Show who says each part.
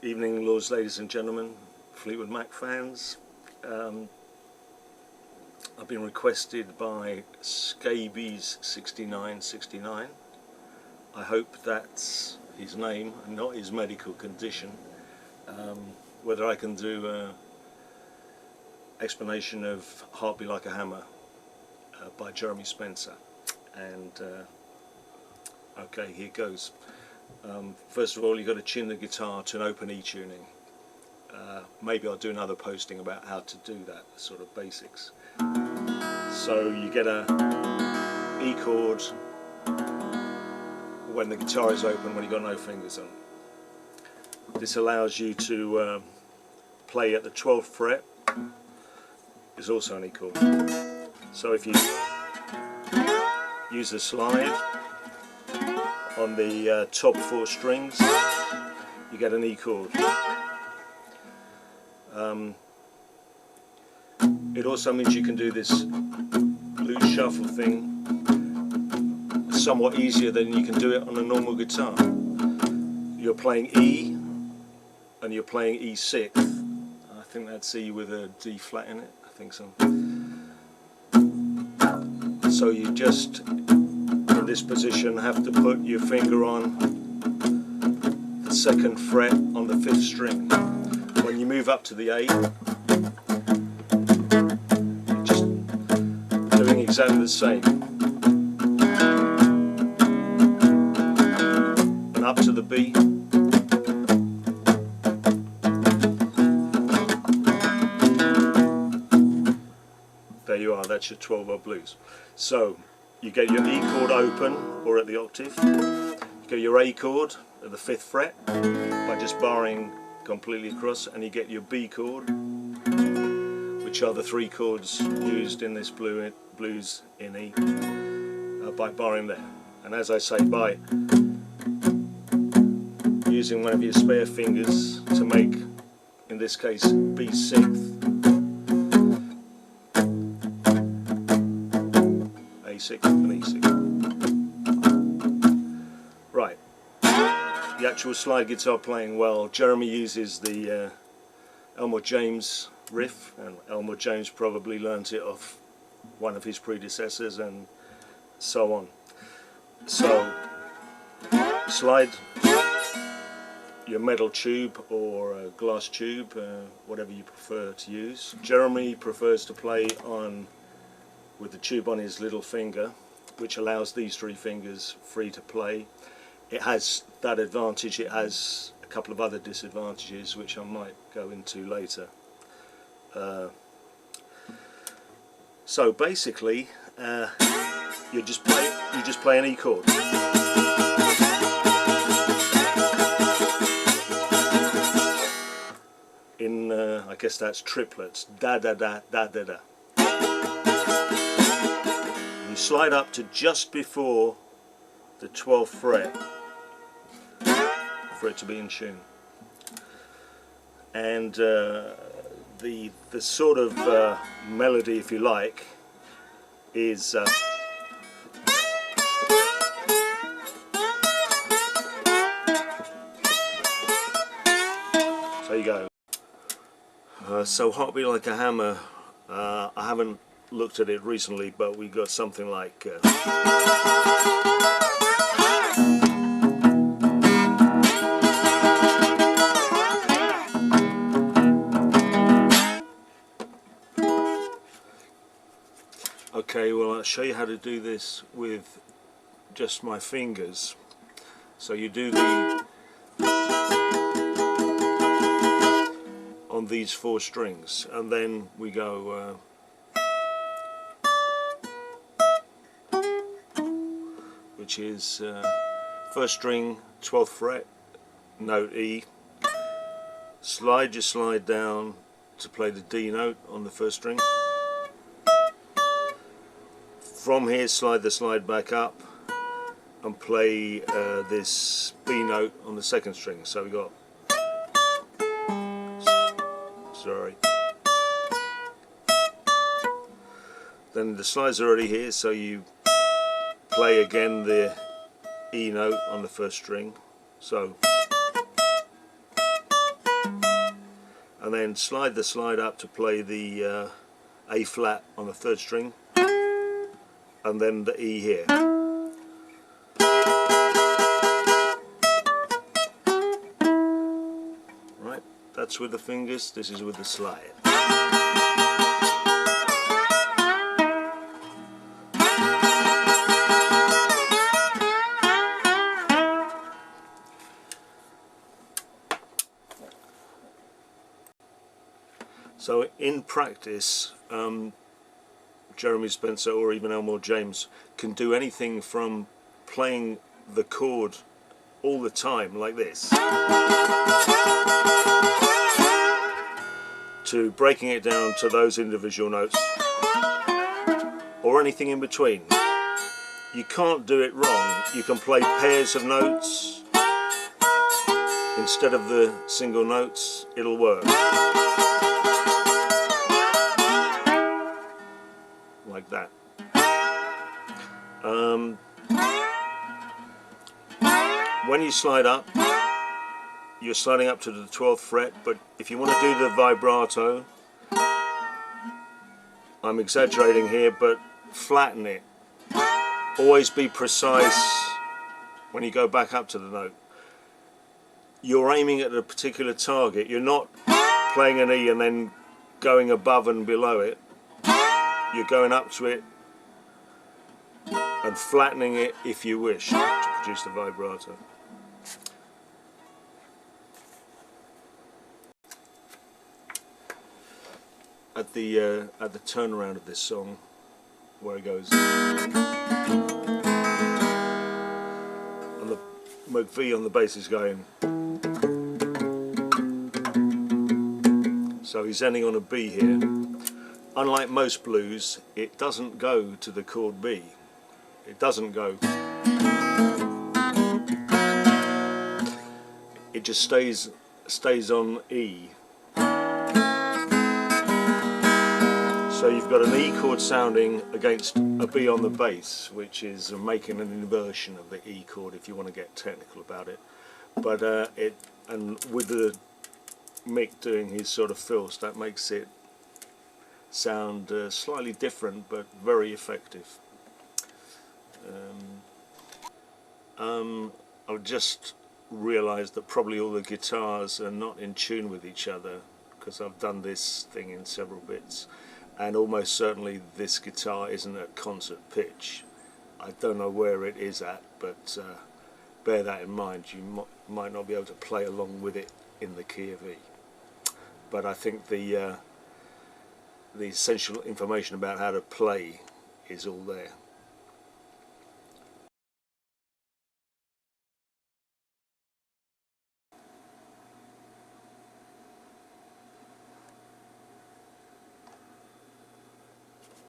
Speaker 1: Evening, lords, ladies and gentlemen, Fleetwood Mac fans. I've been requested by Scabies6969. I hope that's his name and not his medical condition. Whether I can do an explanation of Heartbeat Like a Hammer by Jeremy Spencer. And okay, here goes. First of all, you've got to tune the guitar to an open E tuning. Maybe I'll do another posting about how to do that, sort of basics. So you get a E chord when the guitar is open, when you've got no fingers on. This allows you to play at the 12th fret. Is also an E chord. So if you use the slide on the top 4 strings, you get an E chord. It also means you can do this blues shuffle thing somewhat easier than you can do it on a normal guitar. You're playing E and you're playing E6. I think that's E with a D flat in it, I think so. So you just, in this position, have to put your finger on the 2nd fret on the 5th string. When you move up to the A, you're just doing exactly the same. And up to the B. There you are, that's your 12-bar blues. So you get your E chord open or at the octave. You get your A chord at the 5th fret by just barring completely across, and you get your B chord, which are the 3 chords used in this blues in E, by barring there. And as I say, by using one of your spare fingers to make, in this case, B6th, A6 and E6. Right. The actual slide guitar playing, well, Jeremy uses the Elmore James riff, and Elmore James probably learnt it off one of his predecessors and so on. So slide your metal tube or a glass tube, whatever you prefer to use. Jeremy prefers to play on with the tube on his little finger, which allows these 3 fingers free to play. It has that advantage. It has a couple of other disadvantages which I might go into later. So basically you just play an E chord. In I guess that's triplets. Da da da da da da. You slide up to just before the 12th fret for it to be in tune, and the sort of melody, if you like, is so you go. So Heartbeat Like a Hammer, I haven't looked at it recently, but we got something like okay, well, I'll show you how to do this with just my fingers. So you do the on these 4 strings, and then we go which is 1st string, 12th fret, note E. Slide your slide down to play the D note on the 1st string. From here, slide the slide back up and play this B note on the 2nd string. So we got, sorry. Then the slide's already here, so you play again the E note on the 1st string. So and then slide the slide up to play the A flat on the 3rd string, and then the E here. Right, that's with the fingers, this is with the slide. So in practice, Jeremy Spencer or even Elmore James can do anything from playing the chord all the time like this to breaking it down to those individual notes, or anything in between. You can't do it wrong. You can play pairs of notes instead of the single notes, it'll work. Like that. When you slide up, you're sliding up to the 12th fret, but if you want to do the vibrato, I'm exaggerating here, but flatten it. Always be precise when you go back up to the note. You're aiming at a particular target. You're not playing an E and then going above and below it. You're going up to it and flattening it if you wish to produce the vibrato. At the turnaround of this song, where it goes, and the McVie on the bass is going, so he's ending on a B here. Unlike most blues, it doesn't go to the chord B. It doesn't go. It just stays on E. So you've got an E chord sounding against a B on the bass, which is making an inversion of the E chord if you want to get technical about it. But and with the Mick doing his sort of fills, that makes it sound slightly different but very effective. I've just realised that probably all the guitars are not in tune with each other, because I've done this thing in several bits, and almost certainly this guitar isn't at concert pitch. I don't know where it is at, but bear that in mind. You might not be able to play along with it in the key of E. But I think the essential information about how to play is all there.